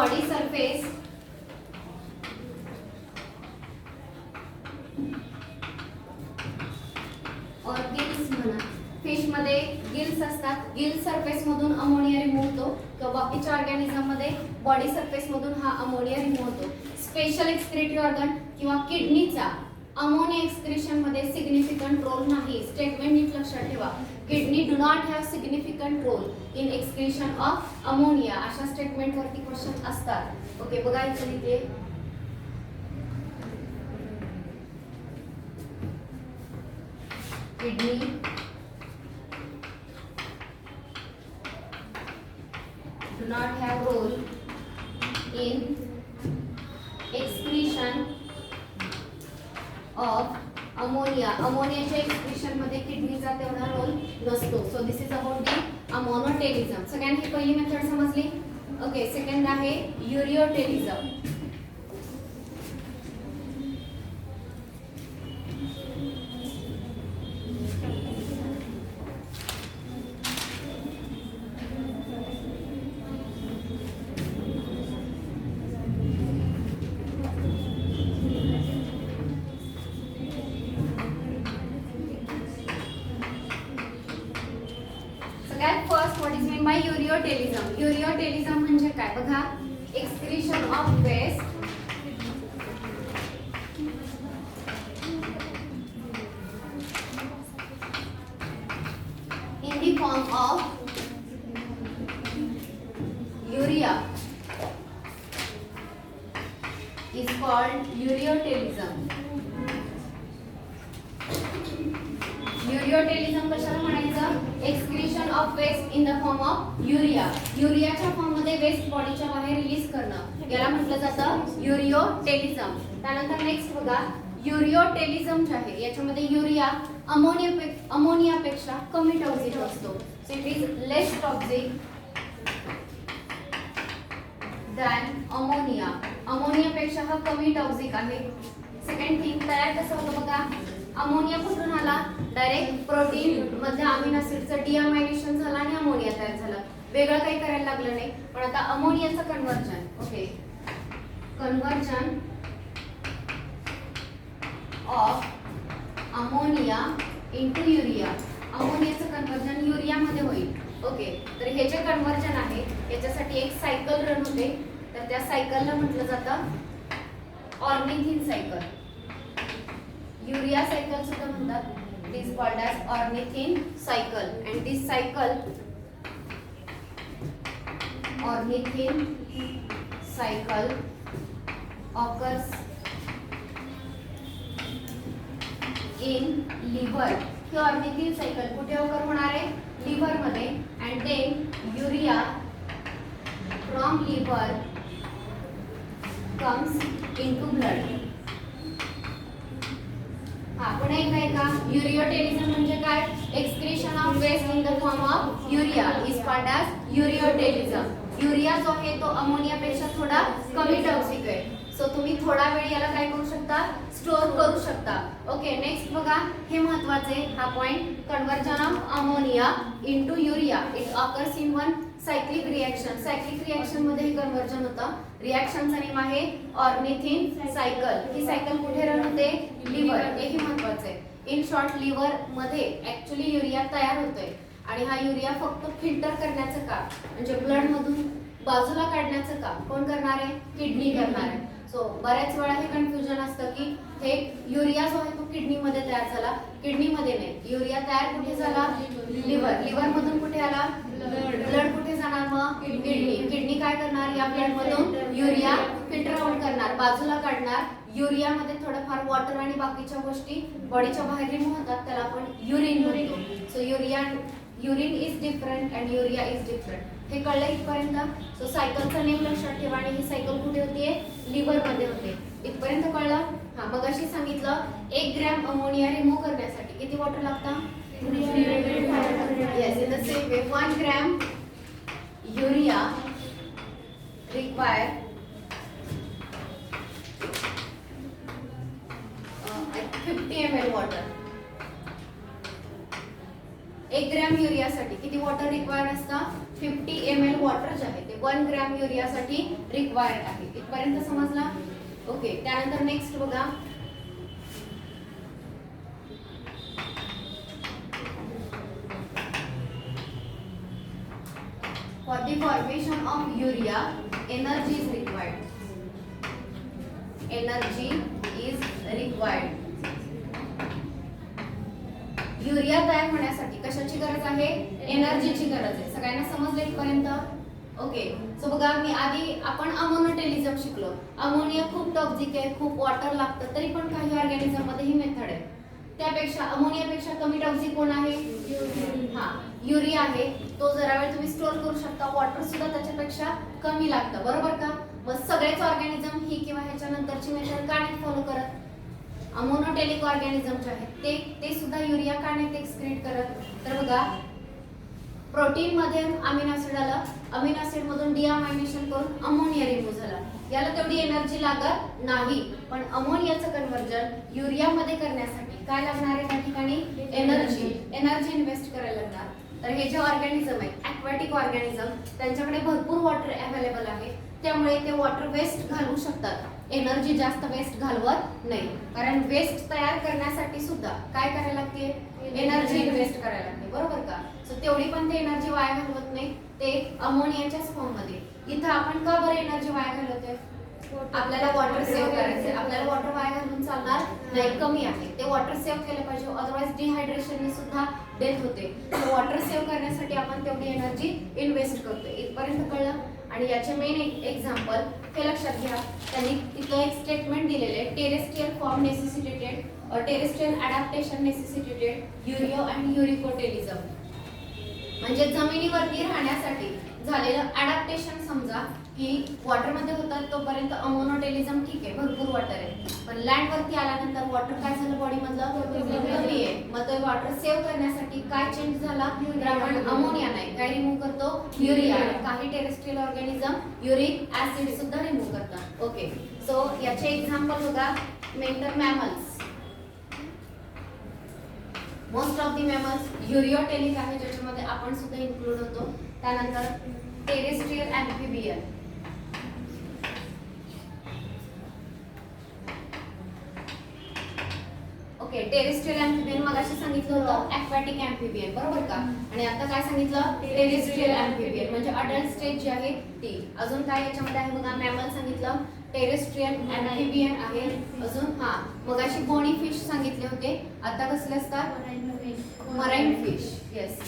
Body surface और gills म्हणा. Fish मध्ये गिल्स असतात. गिल सरफेस मधून अमोनिया रिमूव्ह होतो किंवा बाकीच्या ऑर्गॅनिझम मध्ये बॉडी सरफेस मधून हा अमोनिया रिमूव्ह होतो. स्पेशल एक्सक्रीटरी ऑर्गन किंवा किडनीचा अमोनिया एक्सक्रीशन मध्ये सिग्निफिकंट रोल नाही. स्टेटमेंट नीट लक्षात ठेवा. Kidney do not have significant role in excretion of ammonia. अशा स्टेटमेंट वरती क्वेश्चन असतात. ओके, बघा इथे लिहिते. Kidney do not have role in excretion of ammonia. अमोनियाच्या एक्सक्रीशन मध्ये किडनीचा तेवढा रोल नसतो. So this is about the ammonotelism. सगळ्यांनी ही पहिली मेथड समजली. ओके, सेकंड आहे ureotelism. First what is mean by ureotelism. Ureotelism म्हणजे काय बघा. Excretion of waste in the form of urea is called ureotelism. Ureotelism कशाला म्हणायचं. Excretion of waste in the form of urea. युरियाच्या form मध्ये waste बॉडीच्या बाहेर रिलीज करणं याला म्हटलं जातं युरियोटेलिझम. त्यानंतर नेक्स्ट बघा. युरियोटेलिझम जे आहे याच्यामध्ये युरिया अमोनियापेक्षा कमी टॉक्सिक असतो. So it is less toxic than ammonia. अमोनियापेक्षा हा कमी टॉक्सिक आहे. सेकंड थिंग, तयार कसं होतं बघा. अमोनिया कुठून आला. डायरेक्ट प्रोटीन मधल्या अमिनो ऍसिडचं डिअमायनेशन झालं आणि अमोनिया तयार झाला. वेगळं काही करायला लागलं नाही. पण आता अमोनियाचं conversion. Okay, conversion of ammonia into urea. अमोनियाचं कन्व्हर्जन युरियामध्ये होईल. ओके, तर हे जे कन्व्हर्जन आहे याच्यासाठी एक सायकल रन होते. तर त्या सायकलला म्हटलं जातं ऑर्निथिन सायकल. युरिया सायकल सुद्धा म्हणतात. It is called as ornithine cycle. And this cycle ornithine cycle occurs in liver. ही ऑर्निथिन सायकल कुठे ऑकर होणार आहे. लिव्हर मध्ये. And then urea from liver comes into blood. पुन्हा एकदा ऐका. युरियोटेलिझम म्हणजे काय. Excretion of waste in the form of urea is called as ureotelism. Urea जो आहे तो अमोनियापेक्षा थोडा कमी टॉक्सिक आहे. सो तुम्ही थोडा वेळ याला काय करू शकता. स्टोअर करू शकता. ओके, नेक्स्ट बघा. हे महत्वाचे हा point. Conversion of ammonia into urea it occurs in one cyclic reaction. Cyclic reaction मध्ये हे कन्व्हर्जन होतं. रिएक्शनचा नेम आहे ऑर्निथिन सायकल. ही सायकल कुठे रन होते. लिव्हर. हेही महत्वाचं आहे. इन शॉर्ट लिव्हर मध्ये ऍक्च्युली युरिया तयार होतोय. आणि हा युरिया फक्त फिल्टर करण्याचं काम म्हणजे ब्लड मधून बाजूला काढण्याचं काम कोण करणार आहे. किडनी करणार आहे. सो बऱ्याच वेळा हे कन्फ्युजन असतं की हे युरिया जो आहे तो किडनी मध्ये तयार झाला. किडनी मध्ये नाही. युरिया तयार कुठे झाला. लिव्हर. लिव्हर मधून कुठे आला. ब्लड कुठे जाणार मग. किडनी. किडनी काय करणार. या ब्लड मधून युरिया फिल्टर आउट करणार, बाजूला काढणार. युरियामध्ये थोडंफार वॉटर आणि बाकीच्या गोष्टी बॉडीच्या बाहेर रिमूव्ह होतात. त्याला आपण युरिन म्हणतो. So urine is different and urea is different. हे कळलं इथपर्यंत. सो सायकलचा नेम लक्षात ठेवा. आणि ही सायकल कुठे होतीये. लिव्हर मध्ये होते. इथपर्यंत कळलं. हा, मगाशी सांगितलं 1 ग्रॅम अमोनिया रिमूव्ह करण्यासाठी किती वॉटर लागतं. Yes, in the same way 1 gram urea require 50 ml water. 1 gram युरियासाठी किती वॉटर रिक्वायर्ड असतं. 50 ml वॉटर जे आहे ते लागते 1 ग्रॅम युरियासाठी रिक्वायर्ड आहे. इथपर्यंत समजला? ओके. त्यानंतर नेक्स्ट बघा, for the formation of urea energy is required. Energy is required. Urea तयार होण्यासाठी कशाची गरज आहे? एनर्जीची गरज आहे. सगळ्यांना समजलं इथपर्यंत? ओके. सो बघा, मी आधी आपण अमोनोटेलिझम शिकलो. अमोनिया खूप टॉक्सिक आहे, खूप वॉटर लागतं, तरी पण काही ऑर्गॅनिझम मध्ये ही मेथड आहे. त्यापेक्षा अमोनियापेक्षा कमी टॉक्सिक कोण आहे? हा, युरिया आहे. तो जरा वेळ तुम्ही स्टोर करू शकता. वॉटर सुद्धा त्याच्यापेक्षा कमी लागतं, बरोबर का? मग सगळेच ऑर्गॅनिझम ही किंवा ह्याच्या नंतरची मेथड का नाही फॉलो करत? अमोनोटेलिक ऑर्गॅनिझम जे आहेत ते सुद्धा युरिया का नाही एक्सक्रीट करत? तर बघा, प्रोटीन मध्ये अमीनो ऍसिड आलं, अमीनो ऍसिड मधून डिअमायनेशन करून अमोनिया रिमूव्ह झाला. याला तेवढी एनर्जी लागत नाही, पण अमोनियाचं कन्व्हर्जन युरिया मध्ये करण्यासाठी काय लागणार आहे? त्या ठिकाणी एनर्जी इन्व्हेस्ट करायला लागणार. तर हे जे ऑर्गॅनिझम आहे, ॲक्वॅटिक ऑर्गॅनिझम, त्यांच्याकडे भरपूर वॉटर अवेलेबल आहे, त्यामुळे ते वॉटर वेस्ट घालवू शकतात. एनर्जी जास्त वेस्ट घालवत नाही, कारण वेस्ट तयार करण्यासाठी सुद्धा काय करायला लागते? एनर्जी इन्व्हेस्ट करायला लागते, बरोबर का? सो तेवढी पण ते एनर्जी वाया घालवत नाही, ते अमोनियाच्याच फॉर्म मध्ये. इथं आपण का बरं एनर्जी वाया घालवतोय? आपल्याला वॉटर सेव्ह करायचंय. आपल्याला वॉटर वाया घालून चालणार नाही, कमी आहे ते वॉटर सेव्ह केलं पाहिजे, अदरवाइज डिहायड्रेशनने सुद्धा डेथ होते. वॉटर सेव्ह करण्यासाठी आपण तेवढी एनर्जी इन्व्हेस्ट करतोय. इथपर्यंत कळलं? आणि याचे मेन एक्झाम्पल हे लक्षात घ्या. त्यांनी तिथं एक स्टेटमेंट दिलेले आहे, terrestrial form necessitated terrestrial adaptation necessitated ureo and uricotelism. म्हणजे जमिनीवरती राहण्यासाठी झालेलं अडॅप्टेशन. समजा की वॉटर मध्ये होतात तोपर्यंत अमोनोटेलिझम ठीक आहे, भरपूर वॉटर आहे, पण लँड वरती आल्यानंतर वॉटर काय झालं? बॉडी मधलं कमी आहे. मग तो वॉटर सेव्ह करण्यासाठी काय चेंज झाला? तर आपण अमोनिया नाही, काय रिमूव्ह करतो? युरिया. काही टेरेस्ट्रियल ऑर्गॅनिझम युरिक ऍसिड सुद्धा रिमूव्ह करतात. ओके. सो याचे एक्झाम्पल बघा, mental mammals. Most of the mammals ureotelic आहे, ज्याच्यामध्ये आपण सुद्धा इन्क्लूड होतो. त्यानंतर terrestrial amphibian, okay. Terrestrial amphibian मगाशी सांगितलं होतं ॲक्वॅटिक अँफिबियन, बरोबर का? आणि आता काय सांगितलं? टेरेस्ट्रियल अँफिबियन म्हणजे अडल्ट स्टेज जी आहे ती. अजून काय याच्यामध्ये आहे बघा, मॅमल सांगितलं, टेरेस्ट्रियल अँफिबियन आहे. अजून हा, मगाशी बोनी फिश सांगितले होते, आता कसले असतात? Marine fish. Yes.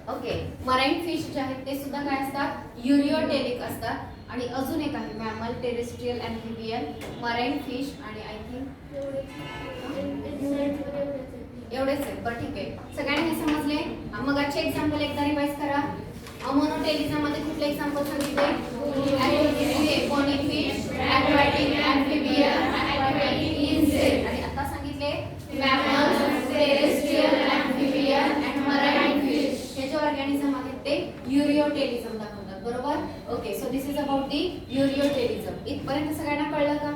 Okay. Marine fish जे आहेत ते सुद्धा काय असतात? युरियोटेलिक असतात. आणि अजून एक आहे mammal, terrestrial amphibian, marine fish आणि आय थिंक एवढेच आहेत. बरं ठीक आहे, सगळ्यांनी हे समजले? मग आजचे एक्झाम्पल एकदा रिवाइज करा. अमोनोटेलिझम मध्ये कुठले एक्झाम्पल सांगितले? Bony fish, aquatic amphibian, aquatic insect. आणि आता सांगितले mammals, terrestrial amphibian and marine fish. हे जे ऑर्गॅनिझम आहेत ते युरियोटेलिझम दाखवतात, बरोबर? Okay. So this is about the ureotelism. इथपर्यंत सगळ्यांना कळलं का?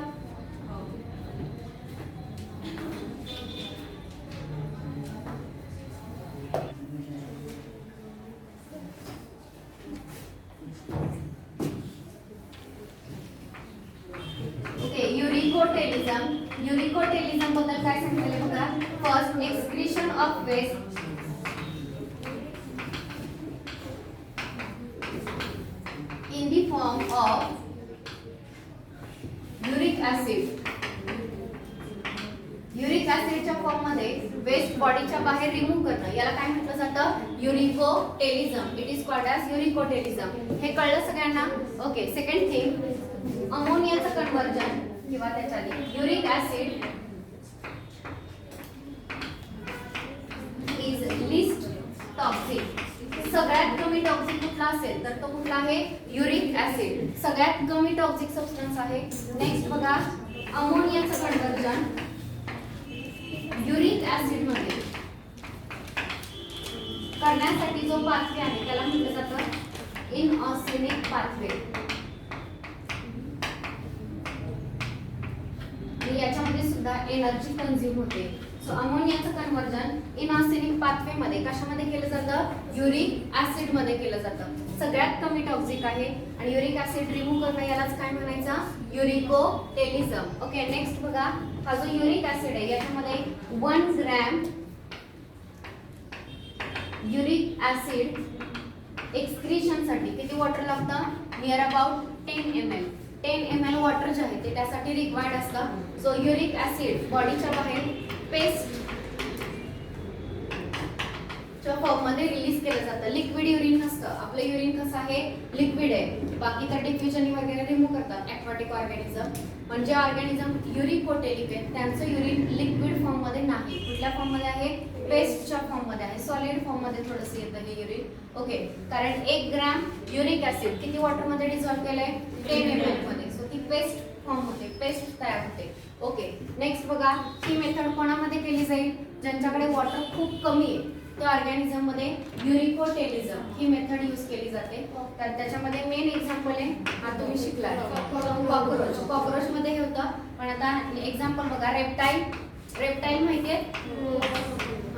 ओके. युरिकोटेलिझम बद्दल काय सांगितले बघा. First, excretion of waste in the form of uric acid. Uric ऍसिडच्या फॉर्म मध्ये वेस्ट बॉडीच्या बाहेर रिमूव्ह करणं, याला काय म्हटलं जातं? Uricotelism. It is called as uricotelism. हे कळलं सगळ्यांना? ओके. सेकंड थिंग, अमोनियाचं कन्व्हर्जन किंवा त्याच्या uric acid is least toxic. सगळ्यात कमी टॉक्सिक कुठला असेल तर तो कुठला आहे? Uric acid. सगळ्यात कमी टॉक्सिक सबस्टन्स आहे. नेक्स्ट बघा, अमोनियाचं कन्व्हर्जन युरिक ऍसिड मध्ये करण्यासाठी जो पाथवे आहे त्याला म्हटलं जातं इनऑर्गॅनिक पाथवे. आणि याच्यामध्ये सुद्धा एनर्जी कंझ्युम होते. सो अमोनियाचं कन्व्हर्जन इनऑर्गॅनिक पाथवे पाथवे मध्ये कशामध्ये केलं जातं? युरिक ऍसिड मध्ये केलं जातं. सगळ्यात कमी टॉक्सिक आहे आणि युरिक ऍसिड रिमूव्ह करणं यालाच काय म्हणायचं? युरिकोटेलिझम. ओके, नेक्स्ट बघा, हा जो युरिक ऍसिड आहे याच्यामध्ये 1 ग्रॅम युरिक ऍसिड एक्सक्रीशन साठी किती वॉटर लागतं? Near about 10 ml. 10 ml water जे आहे ते त्यासाठी रिक्वायर्ड असतं. सो युरिक ऍसिड बॉडीच्या बाहेर पेस्ट फॉर्म मध्ये रिलीज केलं जातं. लिक्विड युरिन नसतं. आपलं युरिन कसं आहे? लिक्विड आहे. बाकी तर डिफ्युजन वगैरे रिमूव्ह करतात ॲक्वाटिक ऑर्गॅनिझम. म्हणजे ऑर्गॅनिझम युरिकोटेलिक आहे, त्यांचं युरिन लिक्विड फॉर्म मध्ये नाही. कुठल्या फॉर्म मध्ये आहे? पेस्टच्या फॉर्म मध्ये आहे. सॉलिड फॉर्म मध्ये थोडंसं येतं हे युरिन. ओके, कारण 1 ग्रॅम युरिक ऍसिड किती वॉटर मध्ये डिझॉल्व केलंय? 10 ml मध्ये. सो ती पेस्ट फॉर्म होते, पेस्ट तयार होते. ओके, नेक्स्ट बघा, ही मेथड कोणामध्ये केली जाईल? ज्यांच्याकडे वॉटर खूप कमी आहे त्या ऑर्गॅनिझम मध्ये युरिकोटेलिझम ही मेथड यूज केली जाते. तर त्याच्यामध्ये मेन एक्झाम्पल आहे, हा तुम्ही शिकला कॉकरोच. कॉकरोच मध्ये हे होतं, पण आता एक्झाम्पल बघा, रेप्टाईल. रेप्टाईल माहितीये?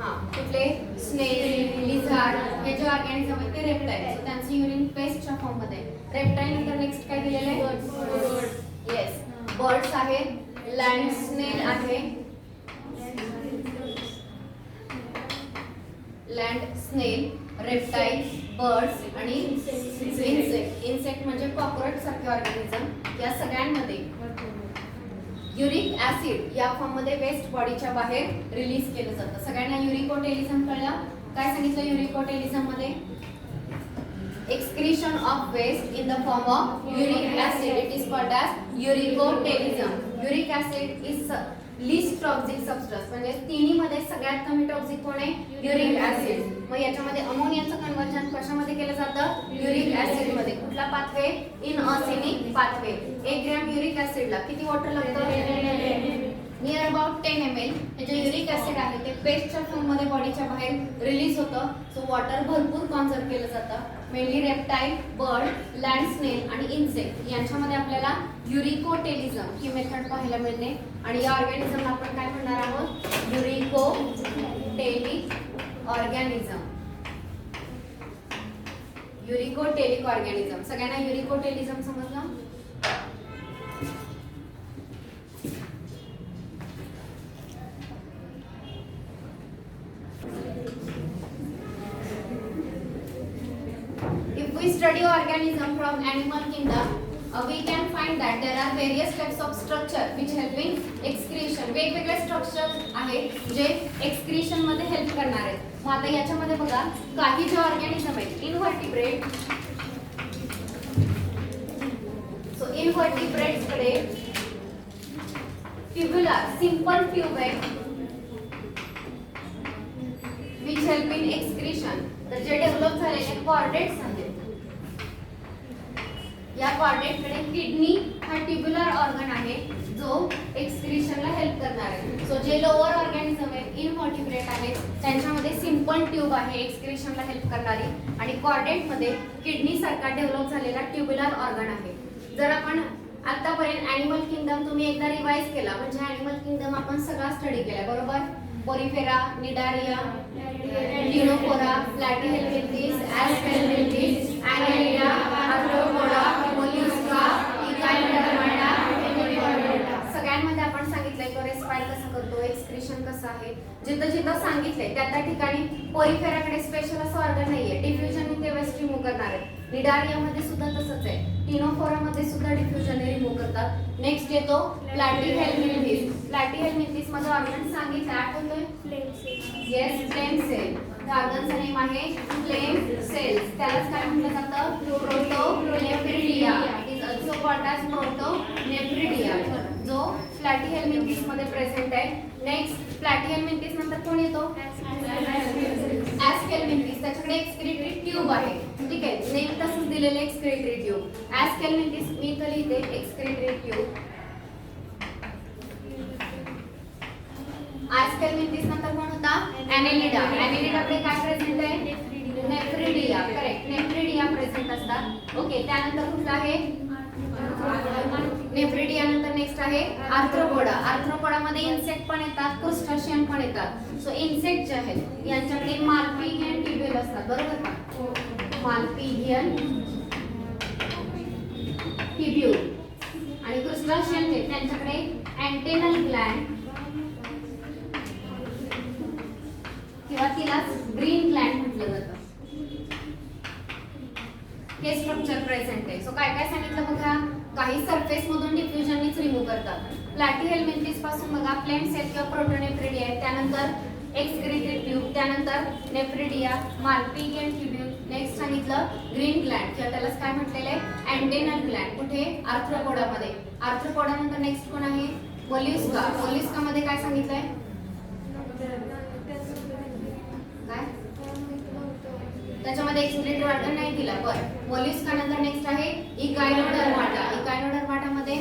हा, कुठले? स्नेल, लिझार्ड हे जे ऑर्गॅनिझम आहे ते रेप्टाईल. सो त्यांचं युरिन पेस्टच्या फॉर्म मध्ये. रेप्टाईल नंतर नेक्स्ट काय दिलेलं आहे? येस, बर्ड्स आहे, लँड स्नेल आहे, लँड स्नेल, रेप्टाईल, बर्ड्स आणि इन्सेक्ट. इन्सेक्ट म्हणजे कॉकरोच सारखे ऑर्गॅनिझम. या सगळ्यांमध्ये युरिक ऍसिड या फॉर्म मध्ये वेस्ट बॉडीच्या बाहेर रिलीज केलं जातं. सगळ्यांना युरिकोटेलिझम कळलं? काय सांगितलं युरिकोटेलिझम मध्ये? excretion of waste in the form of uric acid. It is called as uricotelism. Uric acid is least toxic substance. म्हणजे तिन्ही मध्ये सगळ्यात कमी टॉक्सिक कोण आहे? Uric acid. मग याच्यामध्ये अमोनियाचं कन्वर्जन कशामध्ये केलं जातं? युरिक ऍसिड मध्ये. कुठला पाथवे? इनअसेनिक पाथवे. 1 ग्रॅम युरिक ऍसिडला किती वॉटर लागतं? Near about 10 ml. हे जे युरिक ऍसिड आहे ते पेस्टच्या फॉर्म मध्ये बॉडीच्या बाहेर रिलीज होतं. सो वॉटर भरपूर कन्झर्व केलं जातं. मेनली रेप्टाईल, बर्ड, लँड स्नेल आणि इन्सेक्ट यांच्यामध्ये आपल्याला युरिकोटेलिझम ही मेथड पाहायला मिळते. आणि या ऑर्गॅनिझमला आपण काय म्हणणार आहोत? युरिकोटेलिक ऑर्गॅनिझम. युरिकोटेलिक ऑर्गॅनिझम. सगळ्यांना युरिकोटेलिझम समजलं? If we study organism from animal kingdom, we can find that there are various types of structure which help in excretion. वेगवेगळे स्ट्रक्चर्स आहेत जे एक्सक्रीशन मध्ये हेल्प करणार आहेत. मग आता याच्यामध्ये बघा, काही जे ऑर्गॅनिझम आहेत इनव्हर्टिब्रेट. सो इनव्हर्टिब्रेट्स कडे ट्यूब्युलर सिंपल ट्यूब आहे which help in excretion. तर जे डेव्हलप झालेले कॉर्डेट्स आहेत, या कॉर्डेट कडे किडनी हा ट्यूब्युलर ऑर्गन आहे जो एक्सक्रीशनला हेल्प करणार आहे. सो जे लोअर ऑर्गॅनिझम आहेत इनव्हर्टिब्रेट आहेत त्यांच्यामध्ये सिंपल ट्यूब आहे एक्सक्रीशनला हेल्प करणारी, आणि कॉर्डेट मध्ये किडनी सारखा डेव्हलप झालेला ट्यूब्युलर ऑर्गन आहे. जर आपण आतापर्यंत ॲनिमल किंगडम तुम्ही एकदा रिवाइज केला म्हणजे ॲनिमल किंगडम आपण सगळा स्टडी केला बरोबर. Porifera, Cnidaria, Ctenophora, Platyhelminthes, Aschelminthes, Annelida, Arthropoda, Mollusca, Echinodermata, सगळ्यांमध्ये आपण सांगितलंय तो रेस्पायर कसा करतो, एक्सक्रीशन कसं आहे. जिथं जिथं सांगितलंय त्या त्या ठिकाणी पोरिफेराकडे स्पेशल असं ऑर्गन नाहीये, डिफ्युजन ते वेस्ट रिमूव्ह करणार आहे. निडारियामध्ये सुद्धा तसंच आहे. टिनोफोरामध्ये सुद्धा डिफ्युजन रिमूव्ह करतात. नेक्स्ट येतो प्लॅटीहेल्मिंथिस. प्लॅटीहेल्मिंथिस मध्ये ऑर्गन सांगितलं आठवतोय? Yes, flame cell. त्या ऑर्गनचं नेम आहे फ्लेम सेल्स. त्यालाच काय म्हटलं जातं? Protonephridia. It is also called as protonephridia, जो प्लॅटीहेल्मिंथिस मध्ये प्रेझेंट आहे. नेक्स्ट प्लॅटीहेल्मिंथिस नंतर कोण येतो? ॲस्केल्मिंथिस. त्याच्याकडे एक्सक्रीटरी ट्यूब आहे. ठीक आहे, नेम तसंच दिलेलं एक्सक्रीटरी ट्यूब. ॲस्केल्मिंथिस मी इथं लिहिते एक्सक्रीटरी ट्यूब. ॲस्केल्मिंथिस नंतर कोण होता? ॲनेलिडा. ॲनेलिडाकडे काय प्रेझेंट आहे? नेफ्रिडिया. करेक्ट, नेफ्रिडिया प्रेझेंट असतात. ओके, त्यानंतर कुठला आहे? नेफ्रिडिया नंतर नेक्स्ट आहे आर्थ्रोपोडा. आर्थ्रोपोडामध्ये इन्सेक्ट पण येतात, क्रुस्टाशियन पण येतात. सो इन्सेक्ट जे आहेत यांच्याकडे माल्पिगियन ट्युब्यूल असतात, बरोबर का? माल्पिगियन ट्युब्यूल. आणि क्रुस्टाशियन जे त्यांच्याकडे अँटेनल ग्लँड किंवा तिलाच ग्रीन ग्लँड म्हटलं जातं. हे स्ट्रक्चर प्रेझेंट आहे. सो काय काय सांगितलं बघा. काही सरफेस मधून डिफ्युजननीच रिमूव्ह करतात. प्लॅटीहेल्मिंथेस पासून बघा फ्लेम सेल किंवा प्रोटोनेफ्रिडिया आहे, त्यानंतर एक्सक्रीटरी ट्यूब, त्यानंतर नेफ्रिडिया, माल्पिगियन ट्युब्यूल. नेक्स्ट सांगितलं ग्रीन ग्लँड किंवा त्यालाच काय म्हटलेलं आहे अँटेनल ग्लँड. कुठे? आर्थ्रोपोडामध्ये. आर्थ्रोपोडा नंतर नेक्स्ट कोण आहे? मोल्युस्का. मोल्युस्का मध्ये काय सांगितलंय? काय? त्याच्यामध्ये एक्सक्रीटरी ऑर्गन नाही दिला. बरं, मोल्युस्का नंतर नेक्स्ट आहे इकायनोडर्माटा. इकायनोडर्माटा मध्ये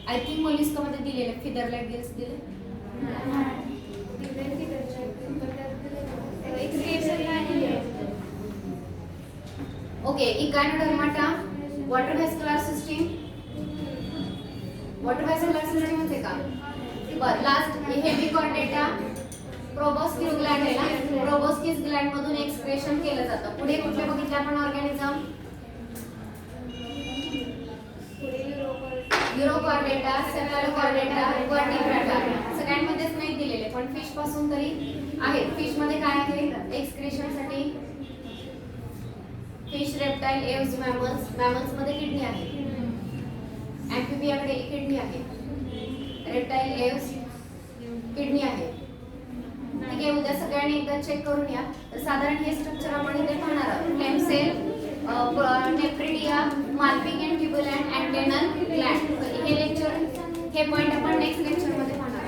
आय थिंक मोल्युस्का मध्ये दिलेले फिदर लाईक गिल्स दिले. Okay, Echinodermata water vascular system. Water vascular system होते का? बरं, last Hemichordata. Proboscis gland आहे ना, प्रोबोस्किस ग्लँड मधून एक्सक्रेशन केलं जातं. पुढे कुठले बघितले आपण ऑर्गॅनिझम? युरोकॉर्डेटा, सेफॅलोकॉर्डेटा, व्हर्टिब्रेटा. सगळ्यांमध्येच नाही दिलेले पण फिश पासून तरी आहेत. फिश मध्ये काय आहे एक्सक्रेशन साठी? Fish, reptile, Aves, mammals. Mammals मध्ये किडनी आहे. ॲम्फिबियाकडे किडनी आहे. रेप्टाइल, एव्स किडनी आहे. ठीक आहे, उद्या सगळ्यांनी एकदा चेक करून या. तर साधारण हे स्ट्रक्चर आपण इथे पाहणार आहोत. Flame cell, nephridia, Malpighian tubule and antennal gland. हे लेक्चर, हे पॉइंट आपण नेक्स्ट लेक्चर मध्ये पाहणार आहोत.